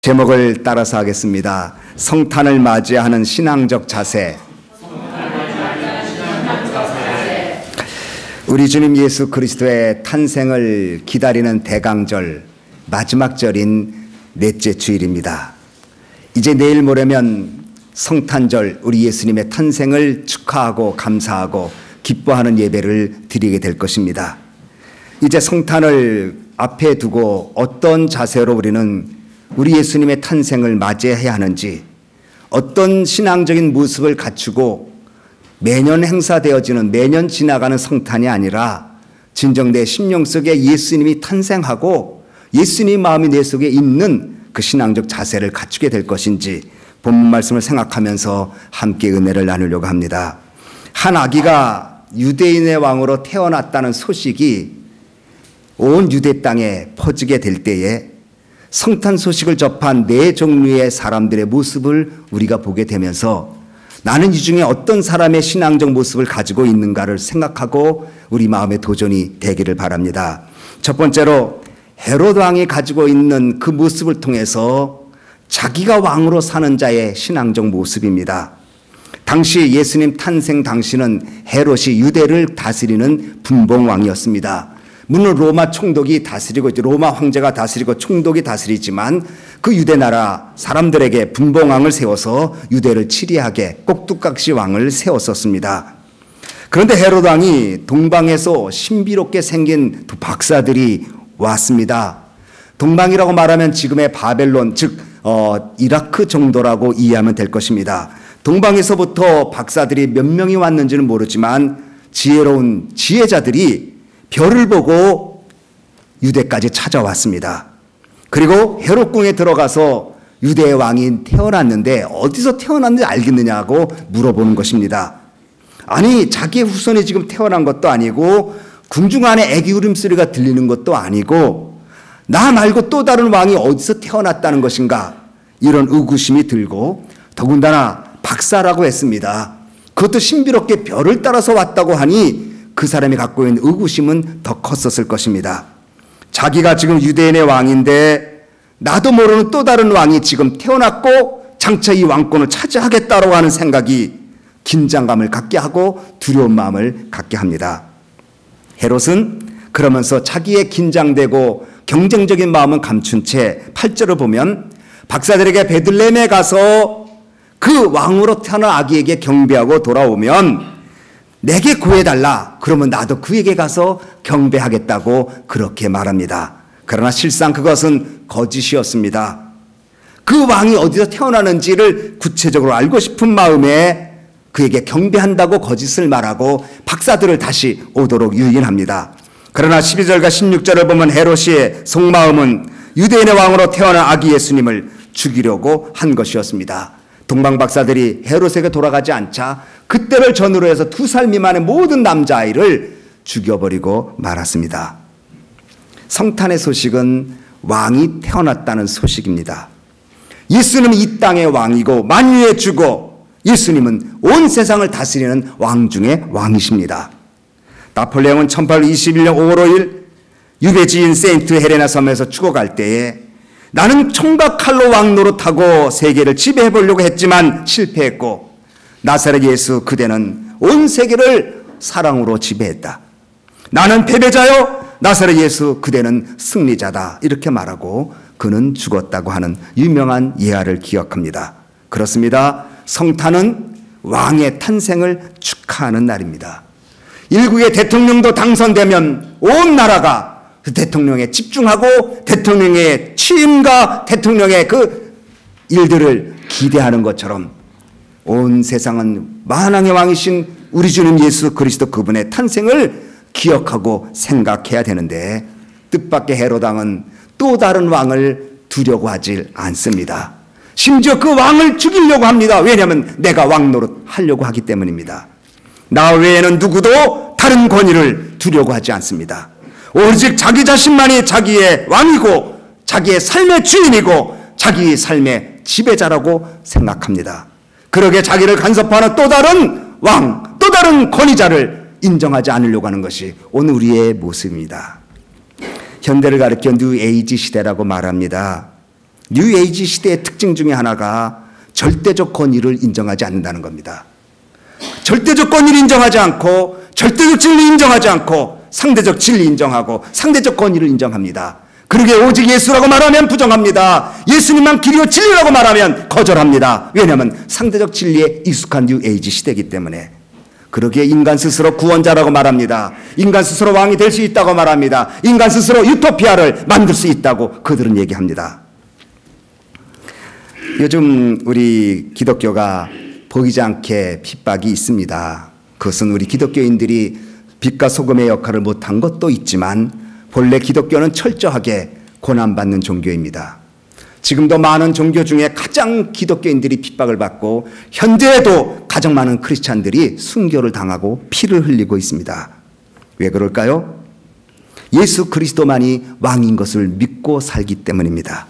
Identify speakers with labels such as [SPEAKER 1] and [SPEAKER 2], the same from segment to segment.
[SPEAKER 1] 제목을 따라서 하겠습니다. 성탄을 맞이하는 신앙적 자세. 우리 주님 예수 그리스도의 탄생을 기다리는 대강절 마지막 절인 넷째 주일입니다. 이제 내일 모레면 성탄절, 우리 예수님의 탄생을 축하하고 감사하고 기뻐하는 예배를 드리게 될 것입니다. 이제 성탄을 앞에 두고 어떤 자세로 우리는 우리 예수님의 탄생을 맞이해야 하는지, 어떤 신앙적인 모습을 갖추고 매년 행사되어지는, 매년 지나가는 성탄이 아니라 진정 내 심령 속에 예수님이 탄생하고 예수님 마음이 내 속에 있는 그 신앙적 자세를 갖추게 될 것인지 본문 말씀을 생각하면서 함께 은혜를 나누려고 합니다. 한 아기가 유대인의 왕으로 태어났다는 소식이 온 유대 땅에 퍼지게 될 때에 성탄 소식을 접한 네 종류의 사람들의 모습을 우리가 보게 되면서 나는 이 중에 어떤 사람의 신앙적 모습을 가지고 있는가를 생각하고 우리 마음의 도전이 되기를 바랍니다. 첫 번째로 헤롯 왕이 가지고 있는 그 모습을 통해서 자기가 왕으로 사는 자의 신앙적 모습입니다. 당시 예수님 탄생 당시는 헤롯이 유대를 다스리는 분봉왕이었습니다. 물론 로마 총독이 다스리고 로마 황제가 다스리고 총독이 다스리지만 그 유대 나라 사람들에게 분봉왕을 세워서 유대를 치리하게 꼭두각시 왕을 세웠었습니다. 그런데 헤롯 왕이 동방에서 신비롭게 생긴 두 박사들이 왔습니다. 동방이라고 말하면 지금의 바벨론, 즉 이라크 정도라고 이해하면 될 것입니다. 동방에서부터 박사들이 몇 명이 왔는지는 모르지만 지혜로운 지혜자들이 별을 보고 유대까지 찾아왔습니다. 그리고 헤롯궁에 들어가서 유대의 왕이 태어났는데 어디서 태어났는지 알겠느냐고 물어보는 것입니다. 아니, 자기의 후손이 지금 태어난 것도 아니고 궁중 안에 애기 울음소리가 들리는 것도 아니고 나 말고 또 다른 왕이 어디서 태어났다는 것인가, 이런 의구심이 들고 더군다나 박사라고 했습니다. 그것도 신비롭게 별을 따라서 왔다고 하니 그 사람이 갖고 있는 의구심은 더 컸었을 것입니다. 자기가 지금 유대인의 왕인데 나도 모르는 또 다른 왕이 지금 태어났고 장차 이 왕권을 차지하겠다고 하는 생각이 긴장감을 갖게 하고 두려운 마음을 갖게 합니다. 헤롯은 그러면서 자기의 긴장되고 경쟁적인 마음은 감춘 채 8절을 보면 박사들에게 베들레헴에 가서 그 왕으로 태어난 아기에게 경배하고 돌아오면 내게 구해달라. 그러면 나도 그에게 가서 경배하겠다고 그렇게 말합니다. 그러나 실상 그것은 거짓이었습니다. 그 왕이 어디서 태어나는지를 구체적으로 알고 싶은 마음에 그에게 경배한다고 거짓을 말하고 박사들을 다시 오도록 유인합니다. 그러나 12절과 16절을 보면 헤롯의 속마음은 유대인의 왕으로 태어난 아기 예수님을 죽이려고 한 것이었습니다. 동방 박사들이 헤롯에게 돌아가지 않자 그때를 전후로 해서 2살 미만의 모든 남자아이를 죽여버리고 말았습니다. 성탄의 소식은 왕이 태어났다는 소식입니다. 예수님은 이 땅의 왕이고 만유의 주고 예수님은 온 세상을 다스리는 왕 중의 왕이십니다. 나폴레옹은 1821년 5월 5일 유배지인 세인트 헬레나 섬에서 죽어갈 때에 나는 총과 칼로 왕 노릇하고 세계를 지배해 보려고 했지만 실패했고 나사렛 예수 그대는 온 세계를 사랑으로 지배했다. 나는 패배자요, 나사렛 예수 그대는 승리자다. 이렇게 말하고 그는 죽었다고 하는 유명한 예화를 기억합니다. 그렇습니다. 성탄은 왕의 탄생을 축하하는 날입니다. 일국의 대통령도 당선되면 온 나라가 그 대통령에 집중하고 대통령의 취임과 대통령의 그 일들을 기대하는 것처럼 온 세상은 만왕의 왕이신 우리 주님 예수 그리스도 그분의 탄생을 기억하고 생각해야 되는데 뜻밖의 헤롯 왕은 또 다른 왕을 두려고 하지 않습니다. 심지어 그 왕을 죽이려고 합니다. 왜냐하면 내가 왕 노릇 하려고 하기 때문입니다. 나 외에는 누구도 다른 권위를 두려고 하지 않습니다. 오직 자기 자신만이 자기의 왕이고 자기의 삶의 주인이고 자기의 삶의 지배자라고 생각합니다. 그러게 자기를 간섭하는 또 다른 왕, 또 다른 권위자를 인정하지 않으려고 하는 것이 오늘 우리의 모습입니다. 현대를 가리켜 뉴 에이지 시대라고 말합니다. 뉴에이지 시대의 특징 중에 하나가 절대적 권위를 인정하지 않는다는 겁니다. 절대적 권위를 인정하지 않고 절대적 진리 인정하지 않고 상대적 진리 인정하고 상대적 권위를 인정합니다. 그러게 오직 예수라고 말하면 부정합니다. 예수님만 길이요 진리라고 말하면 거절합니다. 왜냐하면 상대적 진리에 익숙한 뉴에이지 시대이기 때문에. 그러기에 인간 스스로 구원자라고 말합니다. 인간 스스로 왕이 될 수 있다고 말합니다. 인간 스스로 유토피아를 만들 수 있다고 그들은 얘기합니다. 요즘 우리 기독교가 보이지 않게 핍박이 있습니다. 그것은 우리 기독교인들이 빛과 소금의 역할을 못한 것도 있지만 본래 기독교는 철저하게 고난받는 종교입니다. 지금도 많은 종교 중에 가장 기독교인들이 핍박을 받고 현재에도 가장 많은 크리스찬들이 순교를 당하고 피를 흘리고 있습니다. 왜 그럴까요? 예수 그리스도만이 왕인 것을 믿고 살기 때문입니다.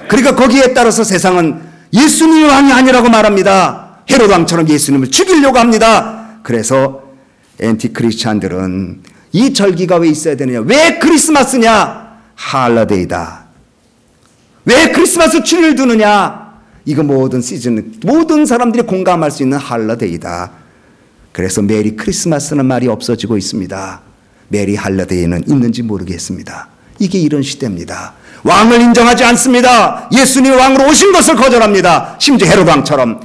[SPEAKER 1] 그러니까 거기에 따라서 세상은 예수님이 왕이 아니라고 말합니다. 헤롯 왕처럼 예수님을 죽이려고 합니다. 그래서 엔티 크리스찬들은 이 절기가 왜 있어야 되느냐? 왜 크리스마스냐? 할러데이다. 왜 크리스마스 추리를 두느냐? 이거 모든 시즌, 모든 사람들이 공감할 수 있는 할러데이다. 그래서 메리 크리스마스는 말이 없어지고 있습니다. 메리 할러데이는 있는지 모르겠습니다. 이게 이런 시대입니다. 왕을 인정하지 않습니다. 예수님이 왕으로 오신 것을 거절합니다. 심지어 헤롯 왕처럼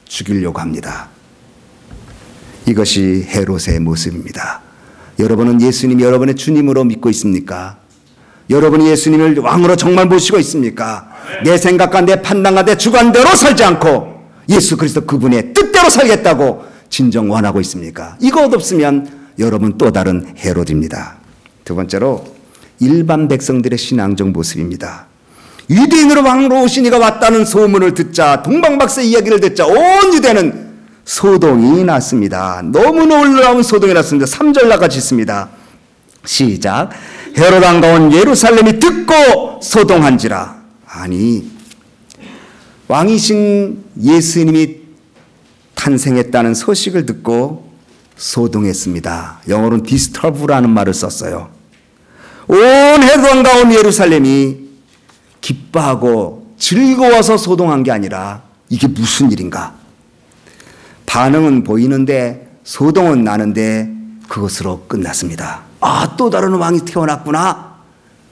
[SPEAKER 1] 죽이려고 합니다. 이것이 헤롯의 모습입니다. 여러분은 예수님이 여러분의 주님으로 믿고 있습니까? 여러분이 예수님을 왕으로 정말 모시고 있습니까? 내 생각과 내 판단과 내 주관대로 살지 않고 예수 그리스도 그분의 뜻대로 살겠다고 진정 원하고 있습니까? 이것 없으면 여러분 또 다른 헤롯입니다. 두 번째로 일반 백성들의 신앙적 모습입니다. 유대인으로 왕으로 오신 이가 왔다는 소문을 듣자, 동방박사 이야기를 듣자 온 유대는 소동이 났습니다. 너무 놀라운 소동이 났습니다. 3절 나같이 있습니다. 시작. 헤롯 왕가 온 예루살렘이 듣고 소동한지라. 아니, 왕이신 예수님이 탄생했다는 소식을 듣고 소동했습니다. 영어로는 disturb라는 말을 썼어요. 온 헤롯 왕가 온 예루살렘이 기뻐하고 즐거워서 소동한 게 아니라 이게 무슨 일인가? 반응은 보이는데 소동은 나는데 그것으로 끝났습니다. 아, 또 다른 왕이 태어났구나.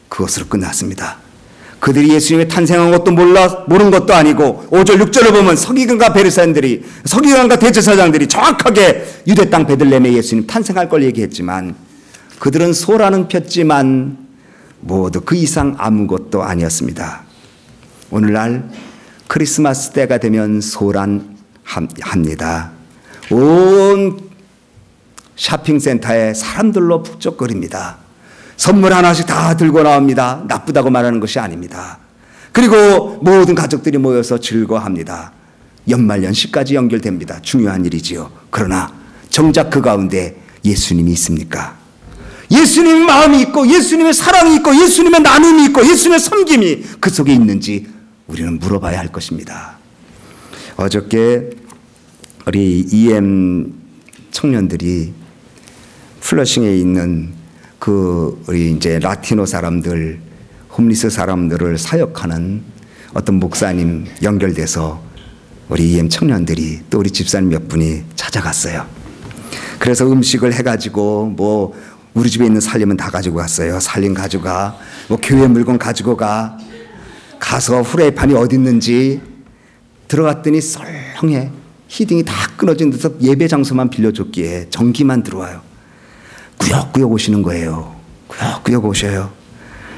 [SPEAKER 1] 그것으로 끝났습니다. 그들이 예수님의 탄생한 것도 모른 것도 아니고 5절 6절을 보면 서기관과 바리새인들이, 서기관과 대제사장들이 정확하게 유대 땅 베들레헴에 예수님 탄생할 걸 얘기했지만 그들은 소라는 폈지만 모두 그 이상 아무것도 아니었습니다. 오늘날 크리스마스 때가 되면 소란합니다. 온 쇼핑센터에 사람들로 북적거립니다. 선물 하나씩 다 들고 나옵니다. 나쁘다고 말하는 것이 아닙니다. 그리고 모든 가족들이 모여서 즐거워합니다. 연말연시까지 연결됩니다. 중요한 일이지요. 그러나 정작 그 가운데 예수님이 있습니까? 예수님의 마음이 있고 예수님의 사랑이 있고 예수님의 나눔이 있고 예수님의 섬김이 그 속에 있는지 우리는 물어봐야 할 것입니다. 어저께 우리 EM 청년들이 플러싱에 있는 우리 이제 라티노 사람들, 홈리스 사람들을 사역하는 어떤 목사님 연결돼서 우리 EM 청년들이 또 우리 집사님 몇 분이 찾아갔어요. 그래서 음식을 해가지고 우리 집에 있는 살림은 다 가지고 갔어요. 살림 가져가, 교회 물건 가지고 가서 후라이팬이 어디 있는지 들어갔더니 썰렁해. 히딩이 다 끊어진 데서 예배 장소만 빌려줬기에 전기만 들어와요. 꾸역꾸역 오시는 거예요. 꾸역꾸역 오셔요.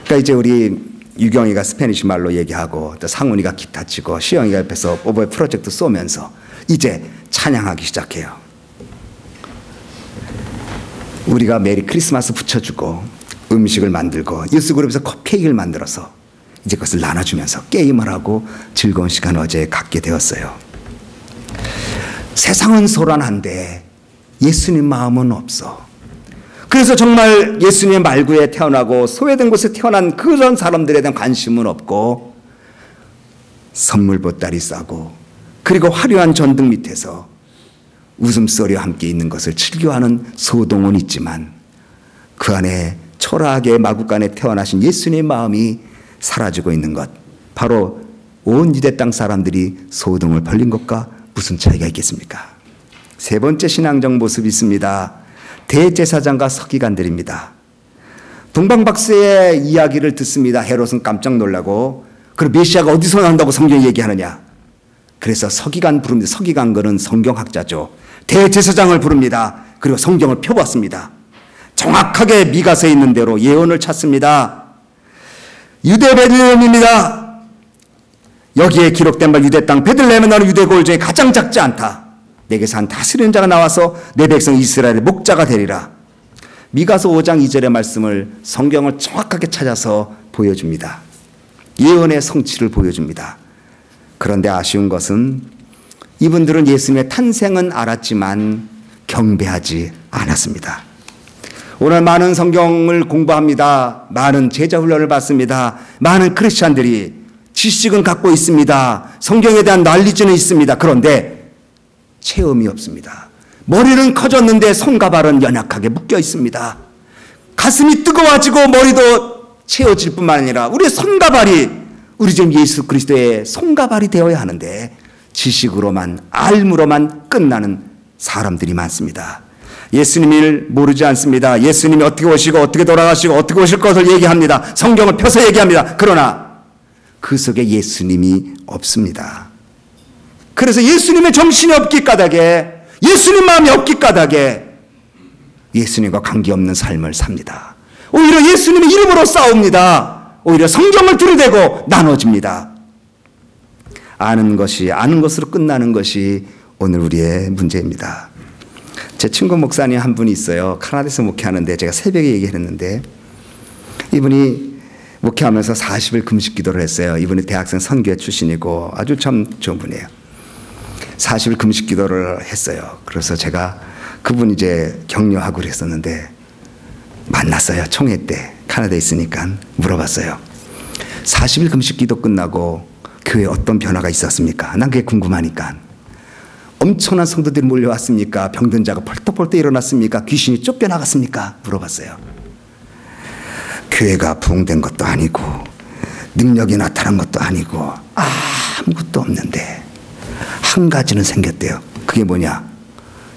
[SPEAKER 1] 그러니까 이제 우리 유경이가 스페니시 말로 얘기하고 또 상훈이가 기타 치고 시영이가 옆에서 오버의 프로젝트 쏘면서 이제 찬양하기 시작해요. 우리가 메리 크리스마스 붙여주고 음식을 만들고 유스그룹에서 컵케이크를 만들어서 이제 그것을 나눠주면서 게임을 하고 즐거운 시간 어제 갖게 되었어요. 세상은 소란한데 예수님 마음은 없어. 그래서 정말 예수님의 말구에 태어나고 소외된 곳에 태어난 그런 사람들에 대한 관심은 없고 선물 보따리 싸고 그리고 화려한 전등 밑에서 웃음소리와 함께 있는 것을 즐겨하는 소동은 있지만 그 안에 초라하게 마구간에 태어나신 예수님의 마음이 사라지고 있는 것, 바로 온 유대 땅 사람들이 소동을 벌린 것과 무슨 차이가 있겠습니까? 세 번째 신앙적 모습이 있습니다. 대제사장과 서기관들입니다. 동방박사의 이야기를 듣습니다. 헤롯은 깜짝 놀라고, 그럼 메시아가 어디서 나온다고 성경이 얘기하느냐? 그래서 서기관 부릅니다. 서기관은 성경학자죠. 대제사장을 부릅니다. 그리고 성경을 펴봤습니다. 정확하게 미가서에 있는 대로 예언을 찾습니다. 유대 베들레헴입니다. 여기에 기록된 바 유대 땅 베들레헴은 나는 유대 고을 중에 가장 작지 않다. 내게서 한 다스리는 자가 나와서 내 백성 이스라엘의 목자가 되리라. 미가서 5장 2절의 말씀을 성경을 정확하게 찾아서 보여줍니다. 예언의 성취를 보여줍니다. 그런데 아쉬운 것은 이분들은 예수님의 탄생은 알았지만 경배하지 않았습니다. 오늘 많은 성경을 공부합니다. 많은 제자 훈련을 받습니다. 많은 크리스찬들이 지식은 갖고 있습니다. 성경에 대한 난리지는 있습니다. 그런데 체험이 없습니다. 머리는 커졌는데 손과 발은 연약하게 묶여 있습니다. 가슴이 뜨거워지고 머리도 채워질 뿐만 아니라 우리의 손과 발이 우리 지금 예수 그리스도의 손과 발이 되어야 하는데 지식으로만 알무로만 끝나는 사람들이 많습니다. 예수님을 모르지 않습니다. 예수님이 어떻게 오시고 어떻게 돌아가시고 어떻게 오실 것을 얘기합니다. 성경을 펴서 얘기합니다. 그러나 그 속에 예수님이 없습니다. 그래서 예수님의 정신이 없기 까닭에, 예수님 마음이 없기 까닭에 예수님과 관계없는 삶을 삽니다. 오히려 예수님의 이름으로 싸웁니다. 오히려 성경을 들이대고 나눠집니다. 아는 것으로 끝나는 것이 오늘 우리의 문제입니다. 제 친구 목사님 한 분이 있어요. 카나다에서 목회하는데 제가 새벽에 얘기했는데 이분이 목회하면서 40일 금식 기도를 했어요. 이분이 대학생 선교회 출신이고 아주 참 좋은 분이에요. 40일 금식 기도를 했어요. 그래서 제가 그분 이제 격려하고 그랬었는데 만났어요. 총회 때 카나다에 있으니까 물어봤어요. 40일 금식 기도 끝나고 교회에 어떤 변화가 있었습니까? 난 그게 궁금하니까. 엄청난 성도들이 몰려왔습니까? 병든 자가 펄떡펄떡 일어났습니까? 귀신이 쫓겨나갔습니까? 물어봤어요. 교회가 부흥된 것도 아니고 능력이 나타난 것도 아니고 아무것도 없는데 한 가지는 생겼대요. 그게 뭐냐?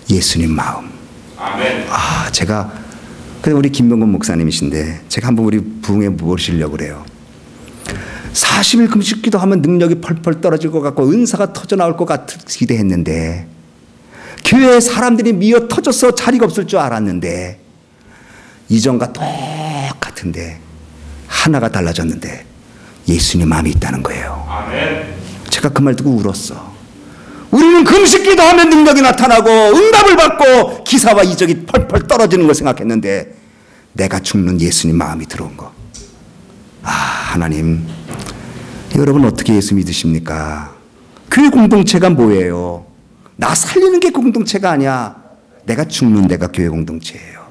[SPEAKER 1] 예수님 마음.
[SPEAKER 2] 아멘.
[SPEAKER 1] 제가 근데 우리 김명건 목사님이신데 제가 한번 우리 부흥에 모시려고 그래요. 40일 금식 기도하면 능력이 펄펄 떨어질 것 같고 은사가 터져나올 것 같아 기대했는데 교회에 사람들이 미어 터져서 자리가 없을 줄 알았는데 이전과 똑같은데 하나가 달라졌는데 예수님 마음이 있다는 거예요.
[SPEAKER 2] 아멘.
[SPEAKER 1] 제가 그 말 듣고 울었어. 우리는 금식 기도하면 능력이 나타나고 응답을 받고 기사와 이적이 펄펄 떨어지는 걸 생각했는데 내가 죽는 예수님 마음이 들어온 거. 하나님, 여러분 어떻게 예수 믿으십니까? 교회 공동체가 뭐예요? 나 살리는 게 공동체가 아니야. 내가 죽는 데가 교회 공동체예요.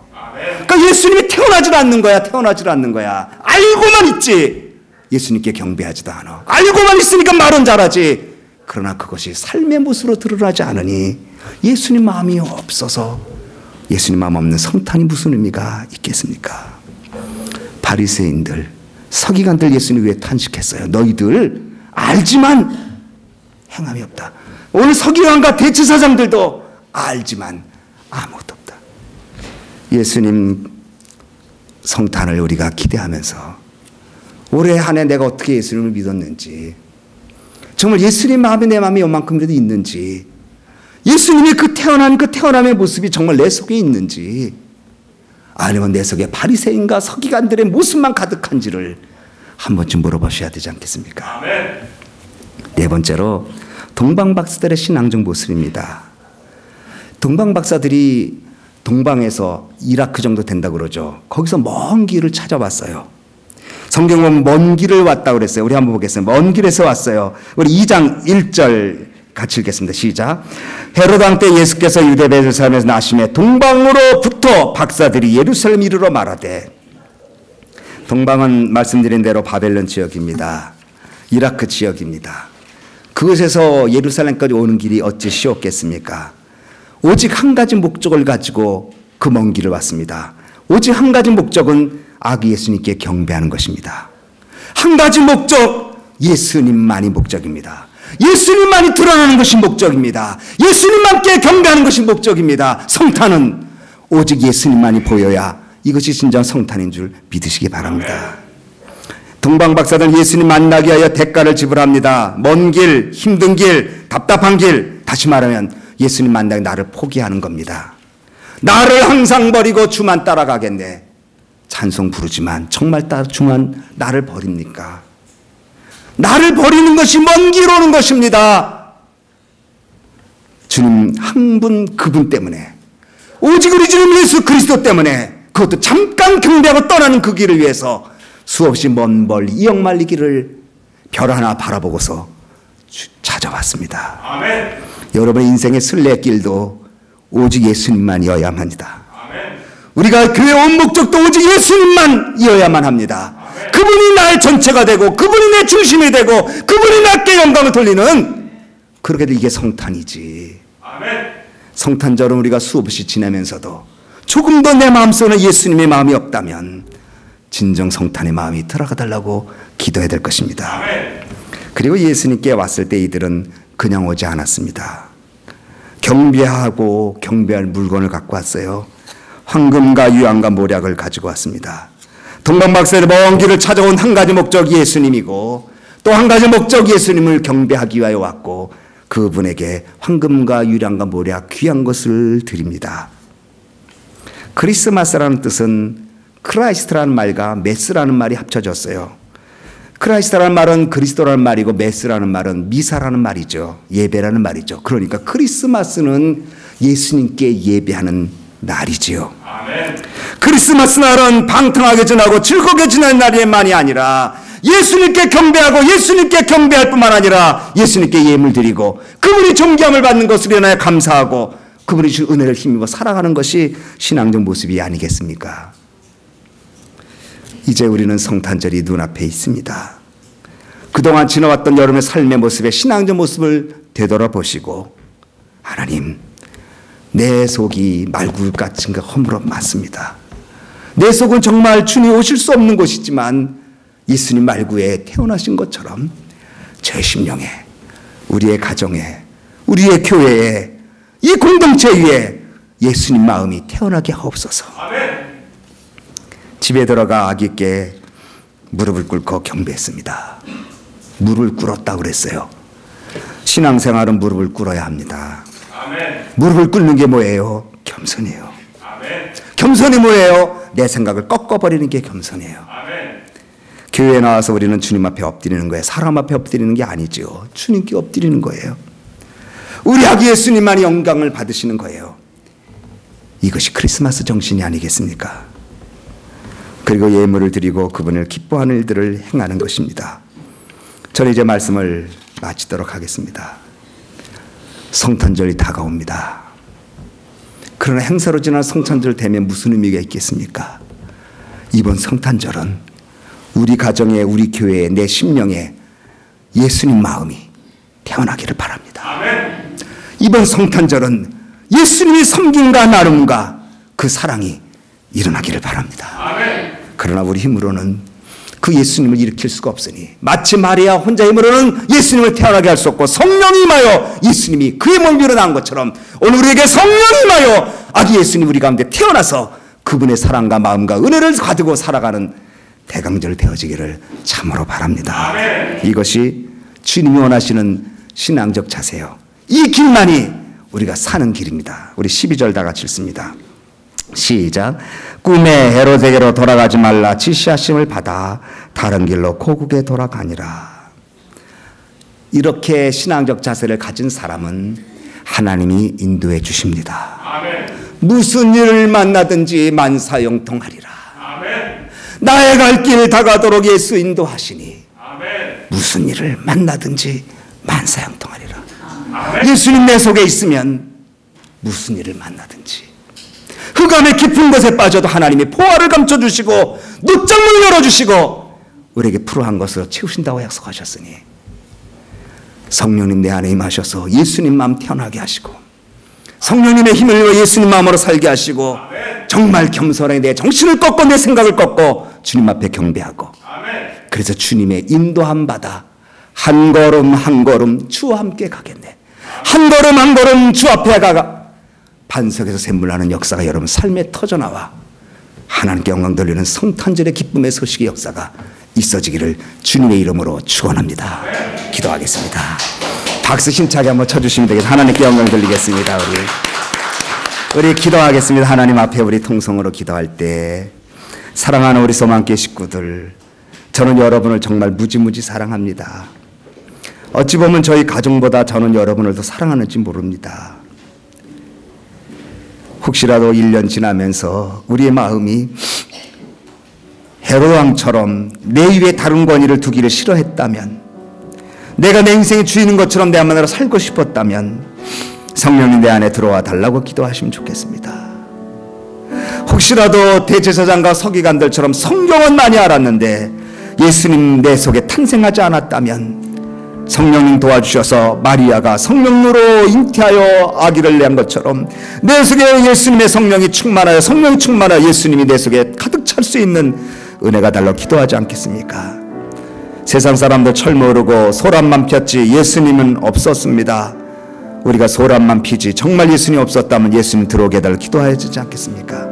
[SPEAKER 1] 그러니까 예수님이 태어나질 않는 거야. 태어나질 않는 거야. 알고만 있지. 예수님께 경배하지도 않아. 알고만 있으니까 말은 잘하지. 그러나 그것이 삶의 모습으로 드러나지 않으니 예수님 마음이 없어서 예수님 마음 없는 성탄이 무슨 의미가 있겠습니까? 바리새인들, 서기관들 예수님 왜 탄식했어요? 너희들 알지만 행함이 없다. 오늘 서기관과 대제사장들도 알지만 아무것도 없다. 예수님 성탄을 우리가 기대하면서 올해 한 해 내가 어떻게 예수님을 믿었는지, 정말 예수님 마음이 내 마음에 요만큼이라도 있는지, 예수님이 그 태어남의 모습이 정말 내 속에 있는지, 아니면 내 속에 바리새인과 서기관들의 모습만 가득한지를 한 번쯤 물어보셔야 되지 않겠습니까?
[SPEAKER 2] 아멘.
[SPEAKER 1] 네 번째로 동방박사들의 신앙적 모습입니다. 동방박사들이 동방에서 이라크 정도 된다고 그러죠. 거기서 먼 길을 찾아왔어요. 성경 보면 먼 길을 왔다고 그랬어요. 우리 한번 보겠습니다. 먼 길에서 왔어요. 우리 2장 1절 같이 읽겠습니다. 시작. 헤롯 왕 때 예수께서 유대 베들레헴에서 나심에 동방으로부터 박사들이 예루살렘 이르러 말하되, 동방은 말씀드린 대로 바벨론 지역입니다. 이라크 지역입니다. 그곳에서 예루살렘까지 오는 길이 어찌 쉬웠겠습니까? 오직 한 가지 목적을 가지고 그 먼 길을 왔습니다. 오직 한 가지 목적은 아기 예수님께 경배하는 것입니다. 한 가지 목적, 예수님만이 목적입니다. 예수님만이 드러나는 것이 목적입니다. 예수님만께 경배하는 것이 목적입니다. 성탄은 오직 예수님만이 보여야 이것이 진정 성탄인 줄 믿으시기 바랍니다. 동방박사들 예수님 만나기 위하여 대가를 지불합니다. 먼 길, 힘든 길, 답답한 길, 다시 말하면 예수님 만나기 나를 포기하는 겁니다. 나를 항상 버리고 주만 따라가겠네. 찬송 부르지만 정말 주만 나를 버립니까? 나를 버리는 것이 먼 길 오는 것입니다. 주님 한 분 그분 때문에, 오직 우리 주님 예수 그리스도 때문에, 그것도 잠깐 경배하고 떠나는 그 길을 위해서 수없이 먼 멀리 이역만리 길을 별 하나 바라보고서 찾아왔습니다.
[SPEAKER 2] 아멘.
[SPEAKER 1] 여러분의 인생의 순례길도 오직 예수님만이어야만 합니다.
[SPEAKER 2] 아멘.
[SPEAKER 1] 우리가 교회 온 목적도 오직 예수님만이어야만 합니다.
[SPEAKER 2] 아멘.
[SPEAKER 1] 그분이 나의 전체가 되고 그분이 내 중심이 되고 그분이 나께 영광을 돌리는, 그렇게 해도 이게 성탄이지.
[SPEAKER 2] 아멘.
[SPEAKER 1] 성탄절은 우리가 수없이 지내면서도 조금 더 내 마음속에 예수님의 마음이 없다면 진정 성탄의 마음이 들어가 달라고 기도해야 될 것입니다.
[SPEAKER 2] 아멘.
[SPEAKER 1] 그리고 예수님께 왔을 때 이들은 그냥 오지 않았습니다. 경배하고 경배할 물건을 갖고 왔어요. 황금과 유황과 모략을 가지고 왔습니다. 동방박사의 먼 길을 찾아온 한 가지 목적이 예수님이고, 또 한 가지 목적이 예수님을 경배하기 위하여 왔고, 그분에게 황금과 유황과 모략 귀한 것을 드립니다. 크리스마스라는 뜻은 크라이스트라는 말과 메스라는 말이 합쳐졌어요. 크라이스트라는 말은 그리스도라는 말이고, 메스라는 말은 미사라는 말이죠. 예배라는 말이죠. 그러니까 크리스마스는 예수님께 예배하는 날이지요.
[SPEAKER 2] 아멘.
[SPEAKER 1] 크리스마스 날은 방탕하게 지나고 즐겁게 지나는 날이만이 아니라 예수님께 경배하고 예수님께 경배할 뿐만 아니라 예수님께 예물 드리고 그분이 존귀함을 받는 것으로 인하여 감사하고 그분이 주신 은혜를 힘입어 살아가는 것이 신앙적 모습이 아니겠습니까? 이제 우리는 성탄절이 눈앞에 있습니다. 그동안 지나왔던 여러분의 삶의 모습에 신앙적 모습을 되돌아보시고, 하나님, 내 속이 말굴같은 가 허물어 맞습니다. 내 속은 정말 주님 오실 수 없는 곳이지만 예수님 말구에 태어나신 것처럼 제 심령에, 우리의 가정에, 우리의 교회에, 이 공동체 위에 예수님 마음이 태어나게 하옵소서.
[SPEAKER 2] 아멘.
[SPEAKER 1] 집에 들어가 아기께 무릎을 꿇고 경배했습니다. 무릎을 꿇었다고 그랬어요. 신앙생활은 무릎을 꿇어야 합니다.
[SPEAKER 2] 아멘.
[SPEAKER 1] 무릎을 꿇는 게 뭐예요? 겸손이에요.
[SPEAKER 2] 아멘.
[SPEAKER 1] 겸손이 뭐예요? 내 생각을 꺾어버리는 게 겸손이에요.
[SPEAKER 2] 아멘.
[SPEAKER 1] 교회에 나와서 우리는 주님 앞에 엎드리는 거예요. 사람 앞에 엎드리는 게 아니죠. 주님께 엎드리는 거예요. 우리 아기 예수님만이 영광을 받으시는 거예요. 이것이 크리스마스 정신이 아니겠습니까? 그리고 예물을 드리고 그분을 기뻐하는 일들을 행하는 것입니다. 저는 이제 말씀을 마치도록 하겠습니다. 성탄절이 다가옵니다. 그러나 행사로 지난 성탄절 되면 무슨 의미가 있겠습니까? 이번 성탄절은 우리 가정에, 우리 교회에, 내 심령에 예수님 마음이 태어나기를 바랍니다.
[SPEAKER 2] 아멘.
[SPEAKER 1] 이번 성탄절은 예수님의 섬김과 나눔과 그 사랑이 일어나기를 바랍니다.
[SPEAKER 2] 아멘.
[SPEAKER 1] 그러나 우리 힘으로는 그 예수님을 일으킬 수가 없으니, 마치 마리아 혼자 힘으로는 예수님을 태어나게 할 수 없고 성령이 임하여 예수님이 그의 몸을 일어난 것처럼 오늘 우리에게 성령이 임하여 아기 예수님 우리 가운데 태어나서 그분의 사랑과 마음과 은혜를 가지고 살아가는 대강절 되어지기를 참으로 바랍니다.
[SPEAKER 2] 아멘.
[SPEAKER 1] 이것이 주님이 원하시는 신앙적 자세요. 이 길만이 우리가 사는 길입니다. 우리 12절 다 같이 읽습니다. 시작. 꿈에 헤로데게로 돌아가지 말라. 지시하심을 받아 다른 길로 고국에 돌아가니라. 이렇게 신앙적 자세를 가진 사람은 하나님이 인도해 주십니다.
[SPEAKER 2] 아멘.
[SPEAKER 1] 무슨 일을 만나든지 만사형통하리라.
[SPEAKER 2] 아멘.
[SPEAKER 1] 나의 갈 길 다가도록 예수 인도하시니
[SPEAKER 2] 아멘.
[SPEAKER 1] 무슨 일을 만나든지 만사형통하리라.
[SPEAKER 2] 아멘.
[SPEAKER 1] 예수님 내 속에 있으면 무슨 일을 만나든지, 흑암의 깊은 곳에 빠져도 하나님이 포화를 감춰주시고 눕장문을 열어주시고 우리에게 푸르한 것으로 채우신다고 약속하셨으니 성령님 내 안에 임하셔서 예수님 마음 태어나게 하시고 성령님의 힘을 입어 예수님 마음으로 살게 하시고 정말 겸손하게 내 정신을 꺾고 내 생각을 꺾고 주님 앞에 경배하고
[SPEAKER 2] 아멘.
[SPEAKER 1] 그래서 주님의 인도함 받아 한 걸음 한 걸음 주와 함께 가겠네. 한 걸음 한 걸음 주 앞에 가가 반석에서 샘물나는 역사가 여러분 삶에 터져나와 하나님께 영광 돌리는 성탄절의 기쁨의 소식의 역사가 있어지기를 주님의 이름으로 축원합니다. 기도하겠습니다. 박수 힘차게 한번 쳐주시면 되겠습니다. 하나님께 영광 돌리겠습니다. 우리 기도하겠습니다. 하나님 앞에 우리 통성으로 기도할 때 사랑하는 우리 소망교회 식구들, 저는 여러분을 정말 무지무지 사랑합니다. 어찌 보면 저희 가정보다 저는 여러분을 더 사랑하는지 모릅니다. 혹시라도 1년 지나면서 우리의 마음이 헤롯 왕처럼 내 위에 다른 권위를 두기를 싫어했다면, 내가 내 인생의 주인인 것처럼 내 안만으로 살고 싶었다면 성령님 내 안에 들어와 달라고 기도하시면 좋겠습니다. 혹시라도 대제사장과 서기관들처럼 성경은 많이 알았는데 예수님 내 속에 탄생하지 않았다면 성령님 도와주셔서 마리아가 성령으로 잉태하여 아기를 낳은 것처럼 내 속에 예수님의 성령이 충만하여 성령 충만하여 예수님이 내 속에 가득 찰 수 있는 은혜가 달라고 기도하지 않겠습니까? 세상 사람들 철모르고 소란만 폈지 예수님은 없었습니다. 우리가 소란만 피지 정말 예수님 없었다면 예수님 들어오게 해달라고 기도해야 되지 않겠습니까?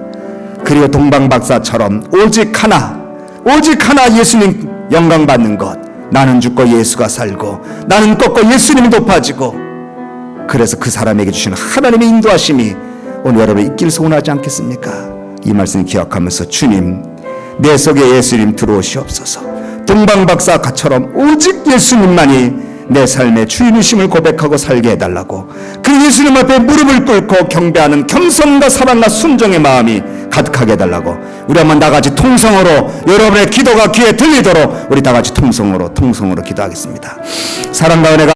[SPEAKER 1] 그리고 동방박사처럼 오직 하나 예수님 영광 받는 것, 나는 죽고 예수가 살고 나는 꺾고 예수님이 높아지고, 그래서 그 사람에게 주시는 하나님의 인도하심이 오늘 여러분이 있길 소원하지 않겠습니까? 이 말씀 기억하면서 주님 내 속에 예수님 들어오시옵소서. 동방박사처럼 오직 예수님만이 내 삶의 주인이심을 고백하고 살게 해달라고, 그 예수님 앞에 무릎을 꿇고 경배하는 겸손과 사랑과 순종의 마음이 가득하게 해달라고, 우리 한번 다같이 통성으로 여러분의 기도가 귀에 들리도록 우리 다같이 통성으로 기도하겠습니다. 사랑과 은혜가